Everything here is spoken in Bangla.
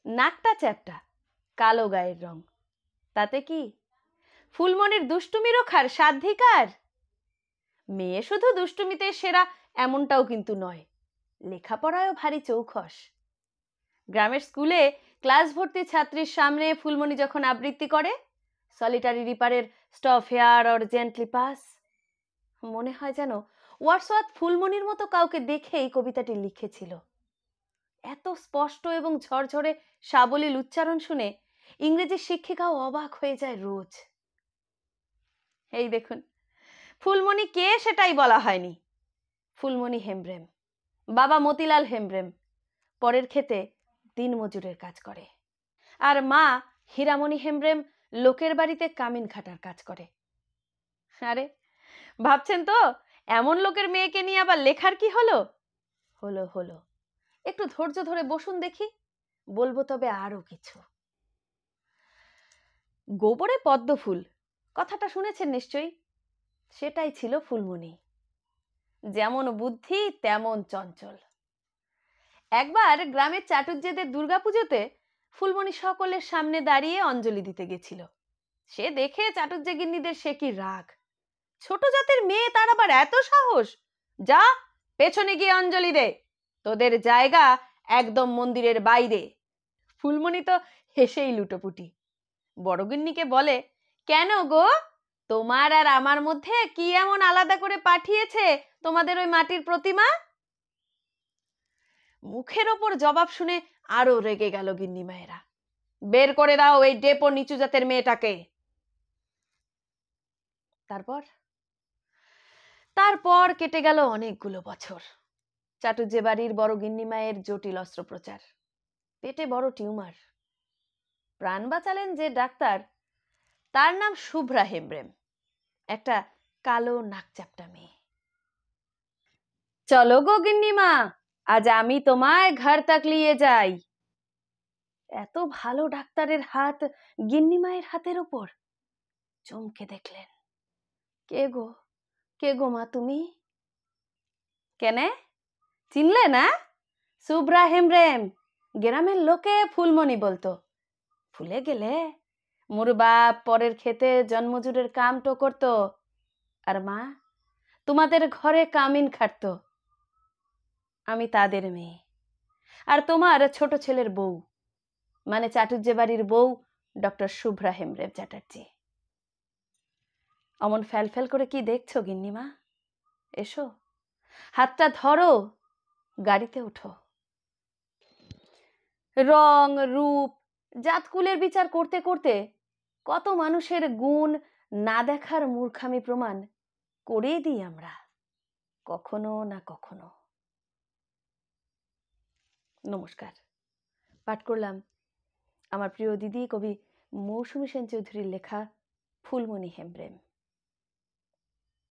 নাকটা চ্যাপ্টা, কালো গায়ের রং, তাতে কি ফুলমণির দুষ্টুমিরও খার সাধ্ধিকার? মেয়ে শুধু দুষ্টুমিতে সেরা এমনটাও কিন্তু নয়, লেখাপড়ায়ও ভারী চৌখস। গ্রামের স্কুলে ক্লাস ভর্তি ছাত্রীর সামনে ফুলমণি যখন আবৃত্তি করে সলিটারি রিপারের stop here or gently pass, মনে হয় যেন ওয়ার্ডসওয়ার্থ ফুলমণির মতো কাউকে দেখে এই কবিতাটি লিখেছিল। এত স্পষ্ট এবং ঝরঝরে সাবলীল উচ্চারণ শুনে ইংরেজি শিক্ষিকাও অবাক হয়ে যায় রোজ। এই দেখুন, ফুলমণি কে সেটাই বলা হয়নি। ফুলমণি হেমব্রেম, বাবা মতিলাল হেমব্রেম পরের ক্ষেতে দিনমজুরের কাজ করে, আর মা হীরামণি হেমব্রেম লোকের বাড়িতে কামিন খাটার কাজ করে। আরে ভাবছেন তো এমন লোকের মেয়েকে নিয়ে আবার লেখার কি হলো? হলো হলো, একটু ধৈর্য ধরে বসুন দেখি, বলবো তবে আরো কিছু। গোবরে পদ্ম ফুল কথাটা শুনেছেন নিশ্চয়ই, সেটাই ছিল ফুলমণি। যেমন বুদ্ধি তেমন চঞ্চল। একবার গ্রামের চাটুজ্যেদের দুর্গাপুজোতে ফুলমণি সকলের সামনে দাঁড়িয়ে অঞ্জলি দিতে গেছিল। সে দেখে চাটুজ্যে গিন্নিদের সে কি রাগ, ছোট জাতের মেয়ে, তার আবার এত সাহস! যা পেছনে গিয়ে অঞ্জলি দে, তোদের জায়গা একদম মন্দিরের বাইরে। ফুলমণি তো হেসেই লুটোপুটি। বড়গিন্নিকে বলে, কেন গো, তোমার আর আমার মধ্যে কি এমন আলাদা করে পাঠিয়েছে তোমাদের ওই মাটির প্রতিমা? মুখের ওপর জবাব শুনে আরো রেগে গেল গিন্নি মায়েরা। বের করে দাও এই ডেপো নিচু জাতের মেয়েটাকে। তারপর তারপর কেটে গেল অনেকগুলো বছর। চাটুজ্জে বাড়ির বড় গিন্নি মায়ের জটিল অস্ত্রোপচার, পেটে বড় টিউমার। প্রাণ বাঁচালেন যে ডাক্তার, তার নাম শুভ্রা হেমব্রেম, একটা কালো নাকচাপটা মেয়ে। চলো গো গিন্নিমা, আজ আমি তোমায় ঘর তক নিয়ে যাই। এত ভালো ডাক্তারের হাত গিন্নিমায়ের হাতের ওপর। চমকে দেখলেন, কে গো, কে গো মা তুমি? কেনে চিনলে না? শুভ্রা হেমব্রেম, গ্রামের লোকে ফুলমণি বলতো। ভুলে গেলে? মোর বাপ পরের খেতে জন্মজুরের কামটো করতো, আর মা তোমাদের ঘরে কামিন খাটতো। আমি তাদের মেয়ে, আর তোমার ছোট ছেলের বউ, মানে চাটুজ্জে বাড়ির বউ ডক্টর শুভ্রা হেমব্রেম চ্যাটার্জি। অমন ফ্যাল ফ্যাল করে কি দেখছো গিন্নিমা? এসো, হাতটা ধরো, গাড়িতে ওঠো। রং রূপ জাতকুলের বিচার করতে করতে কত মানুষের গুণ না দেখার মূর্খামি প্রমাণ করেই দিই আমরা কখনো না কখনো। নমস্কার। পাঠ করলাম আমার প্রিয় দিদি কবি মৌসুমী সেন চৌধুরীর লেখা ফুলমণি হেমব্রেম।